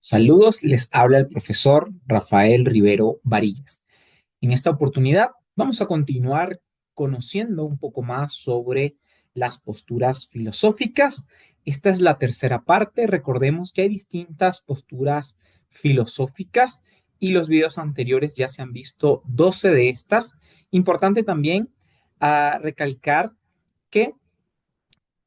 Saludos, les habla el profesor Rafael Rivero Varillas. En esta oportunidad vamos a continuar conociendo un poco más sobre las posturas filosóficas. Esta es la tercera parte. Recordemos que hay distintas posturas filosóficas y los videos anteriores ya se han visto 12 de estas. Importante también recalcar que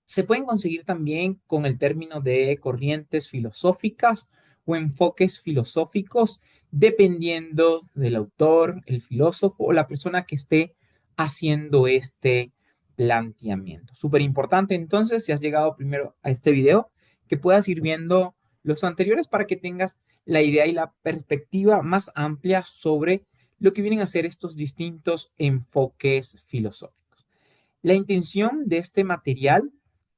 se pueden conseguir también con el término de corrientes filosóficas o enfoques filosóficos, dependiendo del autor, el filósofo o la persona que esté haciendo este planteamiento. Súper importante entonces, si has llegado primero a este video, que puedas ir viendo los anteriores para que tengas la idea y la perspectiva más amplia sobre lo que vienen a ser estos distintos enfoques filosóficos. La intención de este material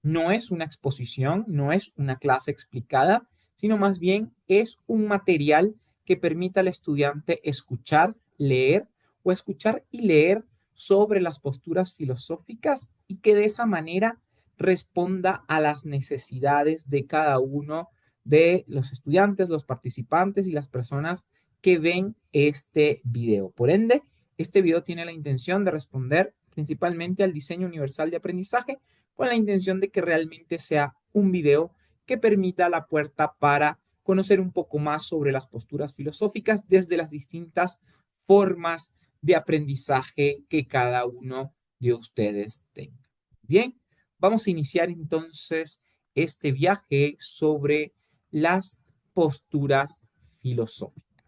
no es una exposición, no es una clase explicada, sino más bien es un material que permita al estudiante escuchar, leer o escuchar y leer sobre las posturas filosóficas y que de esa manera responda a las necesidades de cada uno de los estudiantes, los participantes y las personas que ven este video. Por ende, este video tiene la intención de responder principalmente al diseño universal de aprendizaje con la intención de que realmente sea un video que permita la puerta para conocer un poco más sobre las posturas filosóficas desde las distintas formas de aprendizaje que cada uno de ustedes tenga. Bien, vamos a iniciar entonces este viaje sobre las posturas filosóficas.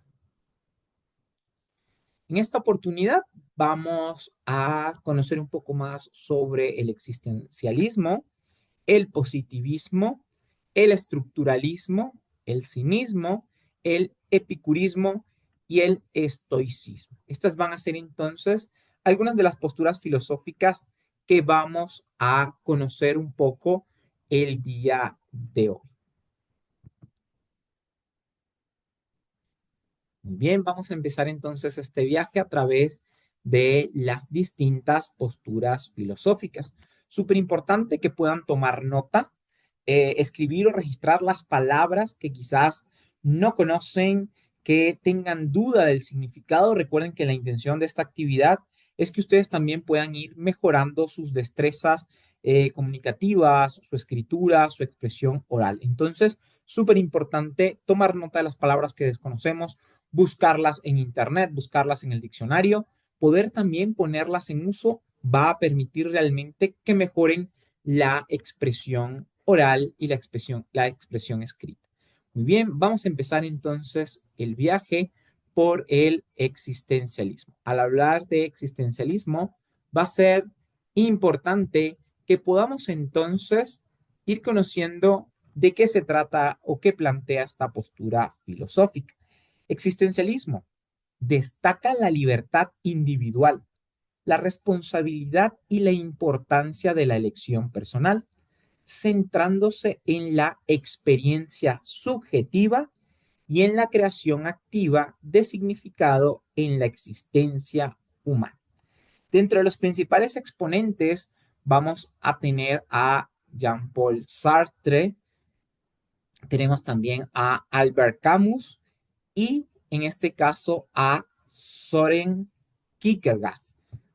En esta oportunidad vamos a conocer un poco más sobre el existencialismo, el positivismo, el estructuralismo, el cinismo, el epicurismo y el estoicismo. Estas van a ser entonces algunas de las posturas filosóficas que vamos a conocer un poco el día de hoy. Muy bien, vamos a empezar entonces este viaje a través de las distintas posturas filosóficas. Súper importante que puedan tomar nota, escribir o registrar las palabras que quizás no conocen, que tengan duda del significado. Recuerden que la intención de esta actividad es que ustedes también puedan ir mejorando sus destrezas comunicativas, su escritura, su expresión oral. Entonces, súper importante tomar nota de las palabras que desconocemos, buscarlas en internet, buscarlas en el diccionario, poder también ponerlas en uso va a permitir realmente que mejoren la expresión oral y la expresión escrita. Muy bien, vamos a empezar entonces el viaje por el existencialismo. Al hablar de existencialismo, va a ser importante que podamos entonces ir conociendo de qué se trata o qué plantea esta postura filosófica. Existencialismo destaca la libertad individual, la responsabilidad y la importancia de la elección personal, centrándose en la experiencia subjetiva y en la creación activa de significado en la existencia humana. Dentro de los principales exponentes vamos a tener a Jean-Paul Sartre, tenemos también a Albert Camus y en este caso a Soren Kierkegaard.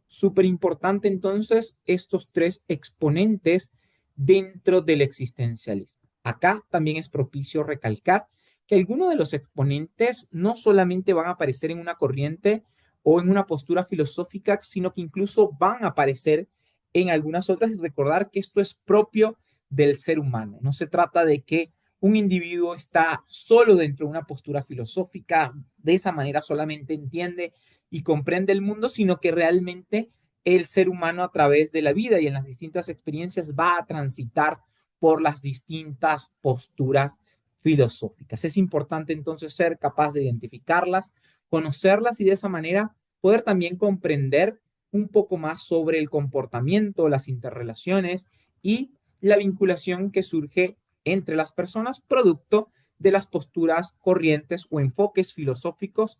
Súper importante entonces estos tres exponentes dentro del existencialismo. Acá también es propicio recalcar que algunos de los exponentes no solamente van a aparecer en una corriente o en una postura filosófica, sino que incluso van a aparecer en algunas otras y recordar que esto es propio del ser humano. No se trata de que un individuo está solo dentro de una postura filosófica, de esa manera solamente entiende y comprende el mundo, sino que realmente el ser humano a través de la vida y en las distintas experiencias va a transitar por las distintas posturas filosóficas. Es importante entonces ser capaz de identificarlas, conocerlas y de esa manera poder también comprender un poco más sobre el comportamiento, las interrelaciones y la vinculación que surge entre las personas producto de las posturas, corrientes o enfoques filosóficos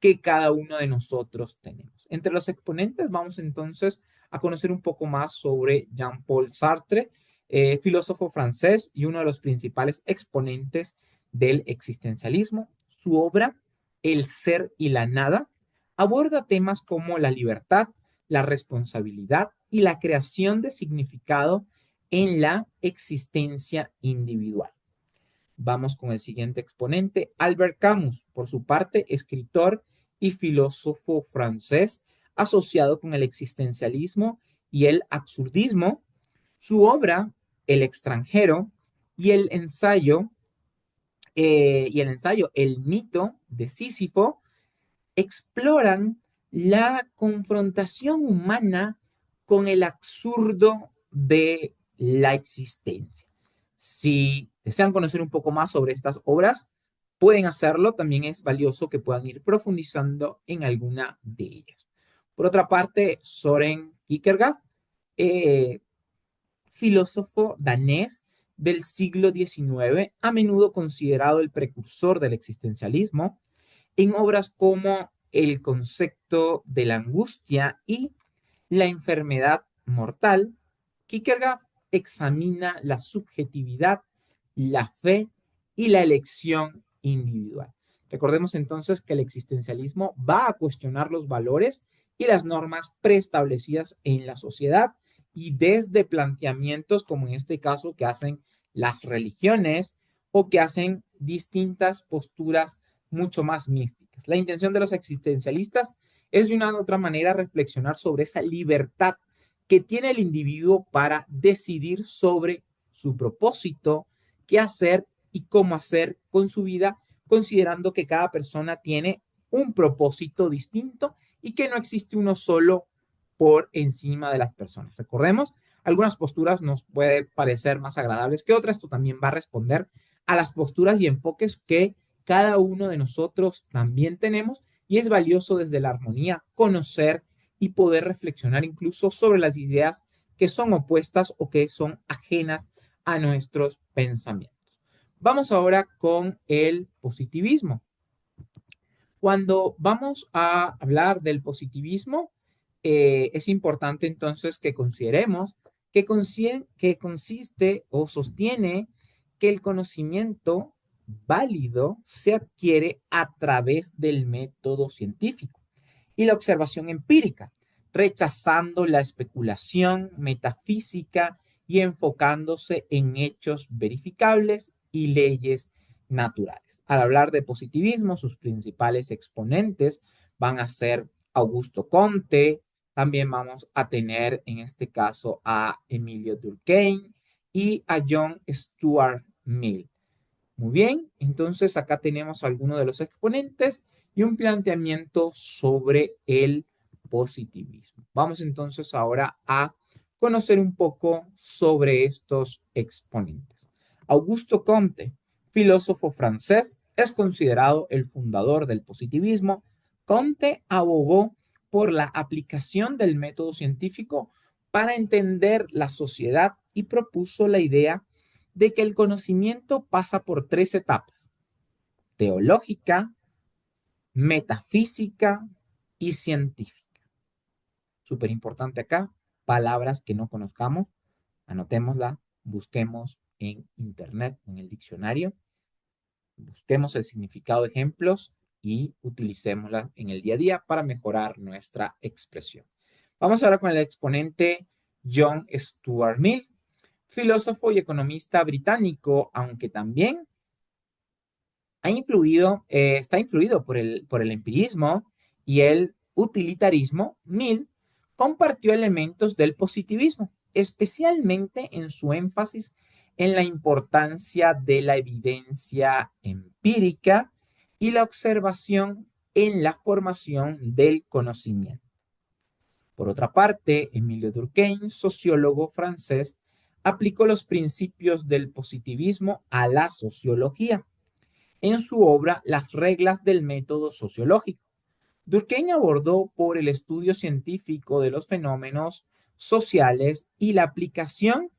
que cada uno de nosotros tenemos. Entre los exponentes vamos entonces a conocer un poco más sobre Jean-Paul Sartre, filósofo francés y uno de los principales exponentes del existencialismo. Su obra, El ser y la nada, aborda temas como la libertad, la responsabilidad y la creación de significado en la existencia individual. Vamos con el siguiente exponente, Albert Camus, por su parte, escritor y filósofo francés asociado con el existencialismo y el absurdismo. Su obra, El extranjero y el ensayo El mito de Sísifo, exploran la confrontación humana con el absurdo de la existencia. Si desean conocer un poco más sobre estas obras, pueden hacerlo. También es valioso que puedan ir profundizando en alguna de ellas. Por otra parte, Søren Kierkegaard, eh, filósofo danés del siglo XIX, a menudo considerado el precursor del existencialismo, en obras como El concepto de la angustia y La enfermedad mortal. Kierkegaard examina la subjetividad, la fe y la elección individual. Recordemos entonces que el existencialismo va a cuestionar los valores y las normas preestablecidas en la sociedad y desde planteamientos como en este caso que hacen las religiones o que hacen distintas posturas mucho más místicas. La intención de los existencialistas es de una u otra manera reflexionar sobre esa libertad que tiene el individuo para decidir sobre su propósito, qué hacer y cómo hacer con su vida, considerando que cada persona tiene un propósito distinto y que no existe uno solo por encima de las personas. Recordemos, algunas posturas nos puede parecer más agradables que otras. Esto también va a responder a las posturas y enfoques que cada uno de nosotros también tenemos, y es valioso desde la armonía conocer y poder reflexionar incluso sobre las ideas que son opuestas o que son ajenas a nuestros pensamientos. Vamos ahora con el positivismo. Cuando vamos a hablar del positivismo, es importante entonces que consideremos que consiste o sostiene que el conocimiento válido se adquiere a través del método científico y la observación empírica, rechazando la especulación metafísica y enfocándose en hechos verificables y leyes naturales. Al hablar de positivismo, sus principales exponentes van a ser Augusto Comte, también vamos a tener en este caso a Emilio Durkheim y a John Stuart Mill. Muy bien, entonces acá tenemos algunos de los exponentes y un planteamiento sobre el positivismo. Vamos entonces ahora a conocer un poco sobre estos exponentes. Augusto Comte, filósofo francés, es considerado el fundador del positivismo. Comte abogó por la aplicación del método científico para entender la sociedad y propuso la idea de que el conocimiento pasa por tres etapas: teológica, metafísica y científica. Súper importante acá, palabras que no conozcamos, anotémosla, busquemos en internet, en el diccionario, busquemos el significado de ejemplos y utilicémosla en el día a día para mejorar nuestra expresión. Vamos ahora con el exponente John Stuart Mill, filósofo y economista británico, aunque también está influido por el empirismo y el utilitarismo. Mill compartió elementos del positivismo, especialmente en su énfasis en la importancia de la evidencia empírica y la observación en la formación del conocimiento. Por otra parte, Emilio Durkheim, sociólogo francés, aplicó los principios del positivismo a la sociología en su obra Las reglas del método sociológico. Durkheim abordó por el estudio científico de los fenómenos sociales y la aplicación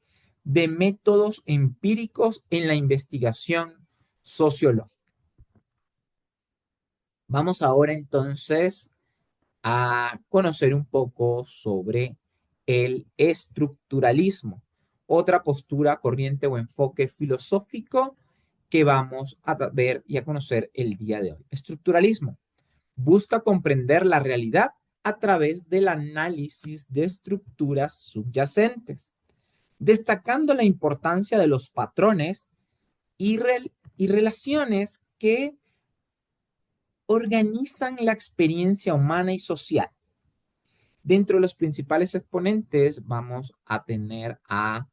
de métodos empíricos en la investigación sociológica. Vamos ahora entonces a conocer un poco sobre el estructuralismo, otra postura, corriente o enfoque filosófico que vamos a ver y a conocer el día de hoy. Estructuralismo busca comprender la realidad a través del análisis de estructuras subyacentes, destacando la importancia de los patrones y relaciones que organizan la experiencia humana y social. Dentro de los principales exponentes vamos a tener a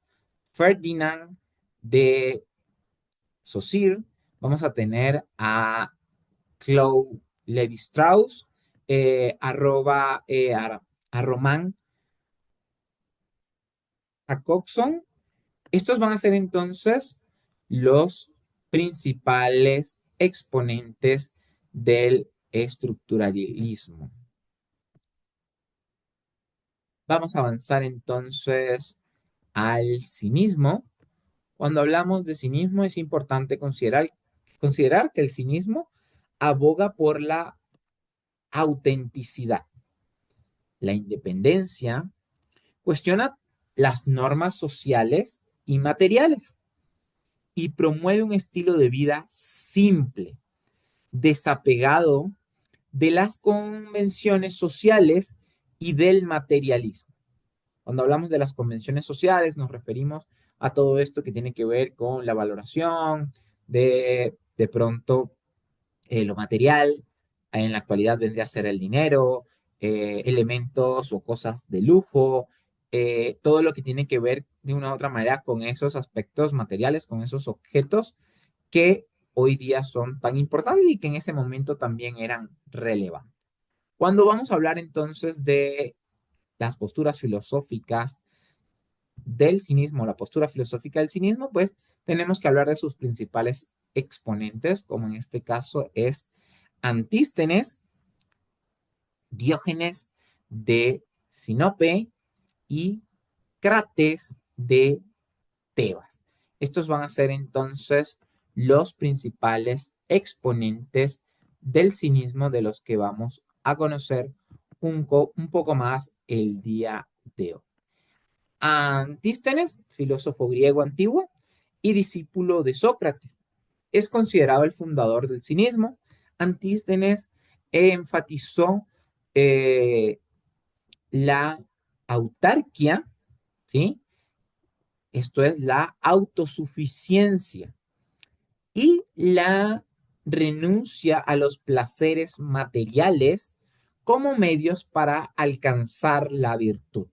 Ferdinand de Saussure, vamos a tener a Claude Lévi-Strauss, a Román Jacobson. Estos van a ser entonces los principales exponentes del estructuralismo. Vamos a avanzar entonces al cinismo. Cuando hablamos de cinismo es importante considerar que el cinismo aboga por la autenticidad, la independencia, cuestiona las normas sociales y materiales y promueve un estilo de vida simple, desapegado de las convenciones sociales y del materialismo. Cuando hablamos de las convenciones sociales, nos referimos a todo esto que tiene que ver con la valoración de pronto lo material. En la actualidad vendría a ser el dinero, elementos o cosas de lujo, todo lo que tiene que ver de una u otra manera con esos aspectos materiales, con esos objetos que hoy día son tan importantes y que en ese momento también eran relevantes. Cuando vamos a hablar entonces de las posturas filosóficas del cinismo, la postura filosófica del cinismo, pues tenemos que hablar de sus principales exponentes, como en este caso es Antístenes, Diógenes de Sinope y Crates de Tebas. Estos van a ser entonces los principales exponentes del cinismo de los que vamos a conocer un poco más el día de hoy. Antístenes, filósofo griego antiguo y discípulo de Sócrates, es considerado el fundador del cinismo. Antístenes enfatizó eh, la autarquía, ¿sí? Esto es la autosuficiencia y la renuncia a los placeres materiales como medios para alcanzar la virtud.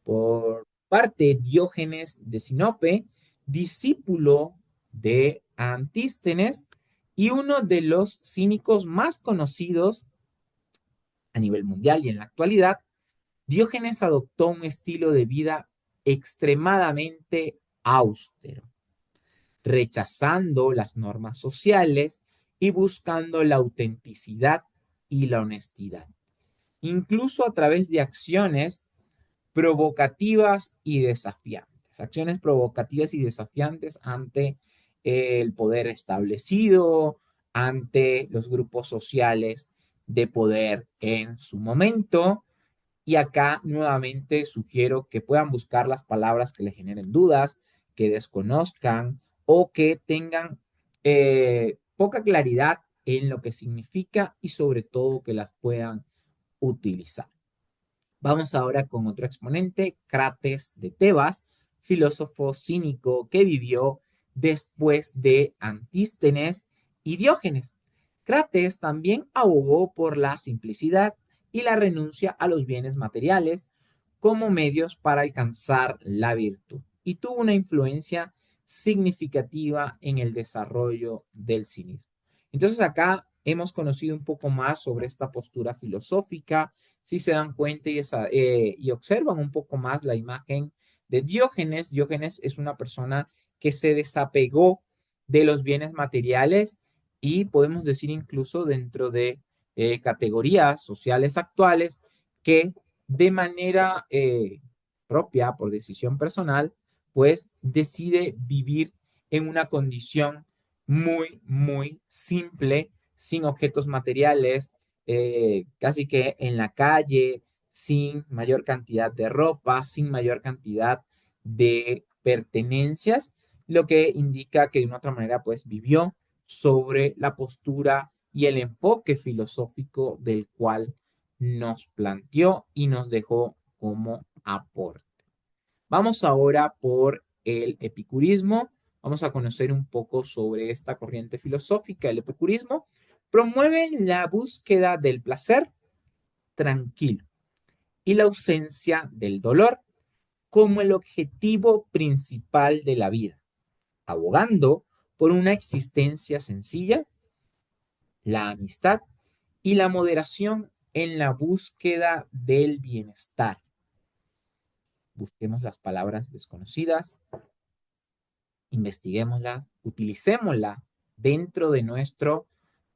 Por parte, Diógenes de Sinope, discípulo de Antístenes y uno de los cínicos más conocidos a nivel mundial y en la actualidad, Diógenes adoptó un estilo de vida extremadamente austero, rechazando las normas sociales y buscando la autenticidad y la honestidad, incluso a través de acciones provocativas y desafiantes. Acciones provocativas y desafiantes ante el poder establecido, ante los grupos sociales de poder en su momento. Y acá nuevamente sugiero que puedan buscar las palabras que le generen dudas, que desconozcan o que tengan poca claridad en lo que significa y sobre todo que las puedan utilizar. Vamos ahora con otro exponente, Crates de Tebas, filósofo cínico que vivió después de Antístenes y Diógenes. Crates también abogó por la simplicidad y la renuncia a los bienes materiales como medios para alcanzar la virtud y tuvo una influencia significativa en el desarrollo del cinismo. Entonces acá hemos conocido un poco más sobre esta postura filosófica. Si se dan cuenta y observan un poco más la imagen de Diógenes, Diógenes es una persona que se desapegó de los bienes materiales y podemos decir incluso dentro de categorías sociales actuales que de manera propia, por decisión personal, pues decide vivir en una condición muy, muy simple, sin objetos materiales, casi que en la calle, sin mayor cantidad de ropa, sin mayor cantidad de pertenencias, lo que indica que de una otra manera pues vivió sobre la postura y el enfoque filosófico del cual nos planteó y nos dejó como aporte. Vamos ahora por el epicurismo. Vamos a conocer un poco sobre esta corriente filosófica. El epicurismo promueve la búsqueda del placer tranquilo y la ausencia del dolor como el objetivo principal de la vida, abogando por una existencia sencilla, la amistad y la moderación en la búsqueda del bienestar. Busquemos las palabras desconocidas, investiguémoslas, utilicémoslas dentro de nuestra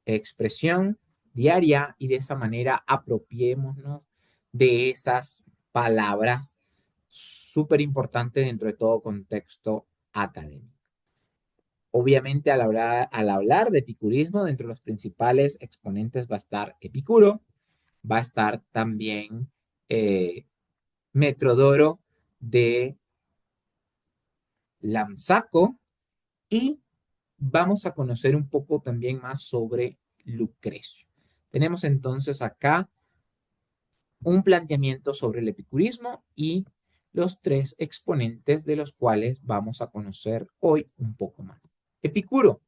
expresión diaria y de esa manera apropiémonos de esas palabras súper importantes dentro de todo contexto académico. Obviamente, al hablar de epicurismo, dentro de los principales exponentes va a estar Epicuro, va a estar también Metrodoro de Lampsaco y vamos a conocer un poco también más sobre Lucrecio. Tenemos entonces acá un planteamiento sobre el epicurismo y los tres exponentes de los cuales vamos a conocer hoy un poco más. Epicuro,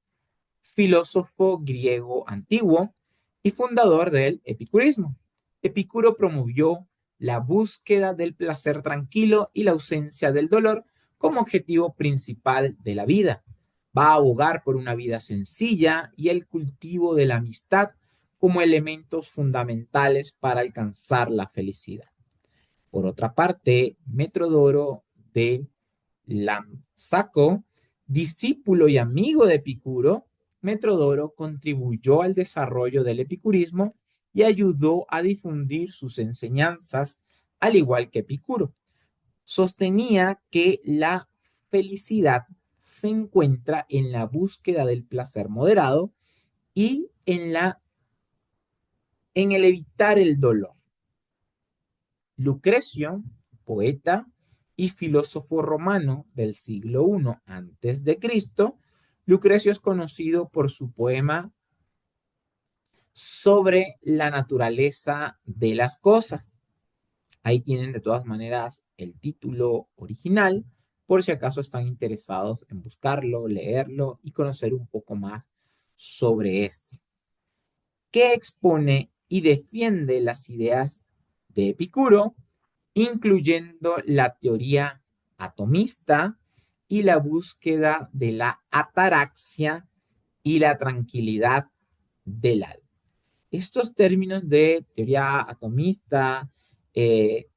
filósofo griego antiguo y fundador del epicurismo. Epicuro promovió la búsqueda del placer tranquilo y la ausencia del dolor como objetivo principal de la vida. Va a abogar por una vida sencilla y el cultivo de la amistad como elementos fundamentales para alcanzar la felicidad. Por otra parte, Metrodoro de Lampsaco, discípulo y amigo de Epicuro, Metrodoro contribuyó al desarrollo del epicurismo y ayudó a difundir sus enseñanzas, al igual que Epicuro. Sostenía que la felicidad se encuentra en la búsqueda del placer moderado y en el evitar el dolor. Lucrecio, poeta y filósofo romano del siglo I antes de Cristo, Lucrecio es conocido por su poema sobre la naturaleza de las cosas. Ahí tienen de todas maneras el título original, por si acaso están interesados en buscarlo, leerlo y conocer un poco más sobre esto, que expone y defiende las ideas de Epicuro, incluyendo la teoría atomista y la búsqueda de la ataraxia y la tranquilidad del alma. Estos términos de teoría atomista, eh,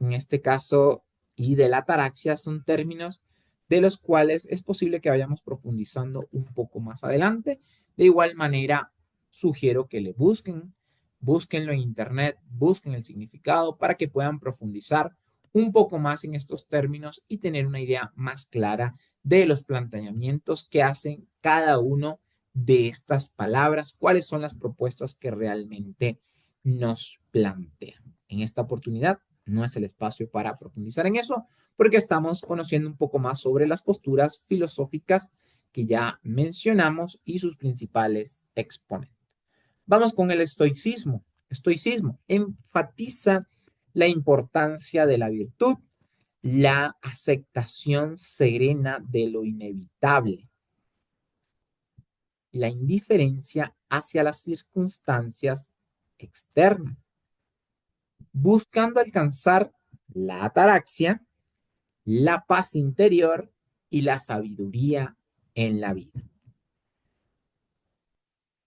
en este caso, y de la ataraxia, son términos de los cuales es posible que vayamos profundizando un poco más adelante. De igual manera, sugiero que le búsquenlo en internet, busquen el significado para que puedan profundizar un poco más en estos términos y tener una idea más clara de los planteamientos que hacen cada uno de estas palabras, cuáles son las propuestas que realmente nos plantean. En esta oportunidad no es el espacio para profundizar en eso, porque estamos conociendo un poco más sobre las posturas filosóficas que ya mencionamos y sus principales exponentes. Vamos con el estoicismo. Estoicismo enfatiza la importancia de la virtud, la aceptación serena de lo inevitable, la indiferencia hacia las circunstancias externas, buscando alcanzar la ataraxia, la paz interior y la sabiduría en la vida.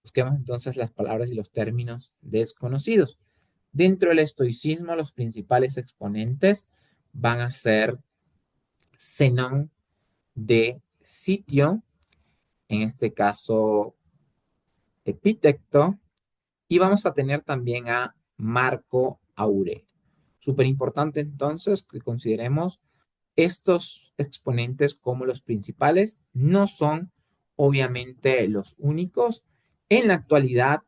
Busquemos entonces las palabras y los términos desconocidos. Dentro del estoicismo, los principales exponentes van a ser Zenón de Sitio, en este caso Epicteto, y vamos a tener también a Marco Aurelio. Súper importante entonces que consideremos estos exponentes como los principales. No son obviamente los únicos. En la actualidad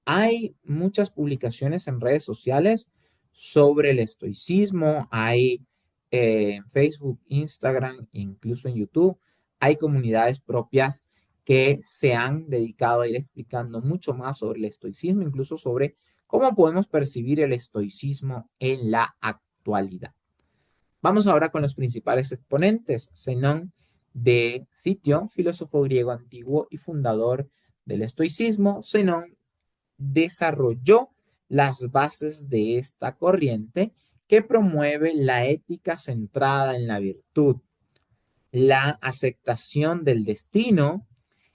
hay muchas publicaciones en redes sociales sobre el estoicismo. Hay en Facebook, Instagram, incluso en YouTube. hay comunidades propias que se han dedicado a ir explicando mucho más sobre el estoicismo, incluso sobre cómo podemos percibir el estoicismo en la actualidad. Vamos ahora con los principales exponentes. Zenón de Citión, filósofo griego antiguo y fundador del estoicismo. Zenón desarrolló las bases de esta corriente que promueve la ética centrada en la virtud, la aceptación del destino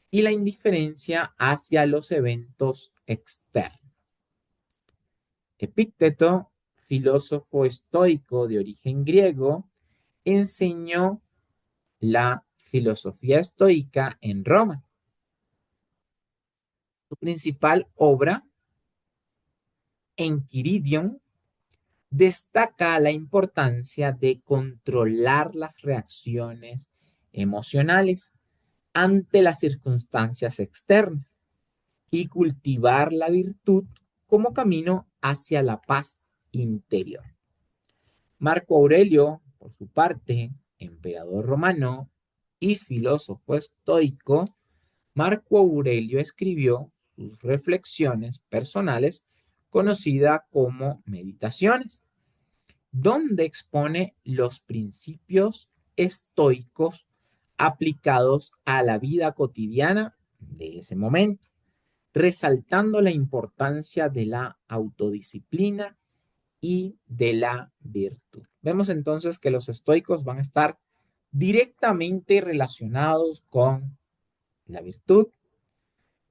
y la indiferencia hacia los eventos externos. Epícteto, filósofo estoico de origen griego, enseñó la filosofía estoica en Roma. Su principal obra, Enquiridion, destaca la importancia de controlar las reacciones emocionales ante las circunstancias externas y cultivar la virtud como camino hacia la paz interior. Marco Aurelio, por su parte, emperador romano y filósofo estoico, Marco Aurelio escribió sus reflexiones personales, conocida como meditaciones, donde expone los principios estoicos aplicados a la vida cotidiana de ese momento, resaltando la importancia de la autodisciplina y de la virtud. Vemos entonces que los estoicos van a estar directamente relacionados con la virtud,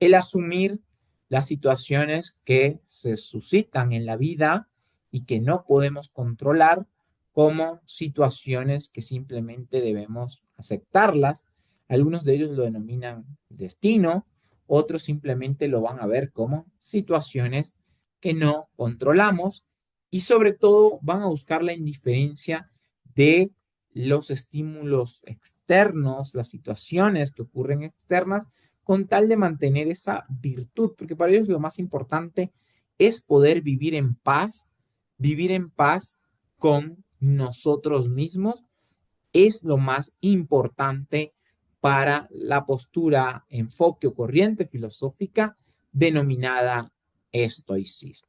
el asumir las situaciones que se suscitan en la vida y que no podemos controlar como situaciones que simplemente debemos aceptarlas. Algunos de ellos lo denominan destino, otros simplemente lo van a ver como situaciones que no controlamos y sobre todo van a buscar la indiferencia de los estímulos externos, las situaciones que ocurren externas, con tal de mantener esa virtud, porque para ellos lo más importante es poder vivir en paz con nosotros mismos, es lo más importante para la postura, enfoque o corriente filosófica denominada estoicismo.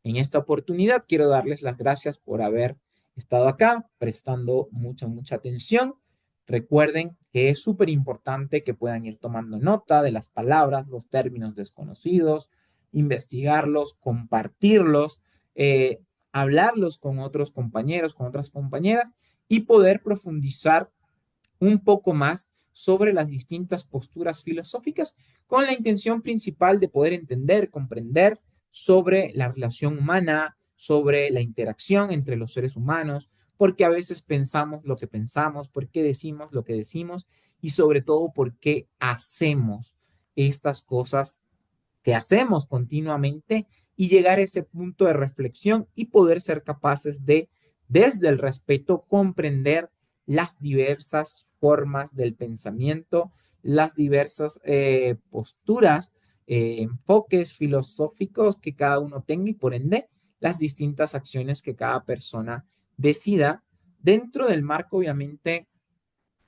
En esta oportunidad quiero darles las gracias por haber estado acá, prestando mucha atención. Recuerden que es súper importante que puedan ir tomando nota de las palabras, los términos desconocidos, investigarlos, compartirlos, hablarlos con otros compañeros, con otras compañeras y poder profundizar un poco más sobre las distintas posturas filosóficas con la intención principal de poder entender, comprender sobre la relación humana, sobre la interacción entre los seres humanos, porque a veces pensamos lo que pensamos, por qué decimos lo que decimos y sobre todo por qué hacemos estas cosas que hacemos continuamente y llegar a ese punto de reflexión y poder ser capaces de, desde el respeto, comprender las diversas formas del pensamiento, las diversas posturas, enfoques filosóficos que cada uno tenga y por ende las distintas acciones que cada persona decida dentro del marco obviamente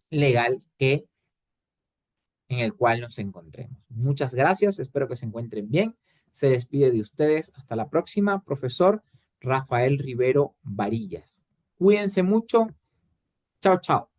legal que en el cual nos encontremos. Muchas gracias, espero que se encuentren bien. Se despide de ustedes. Hasta la próxima, profesor Rafael Rivero Varillas. Cuídense mucho. Chao, chao.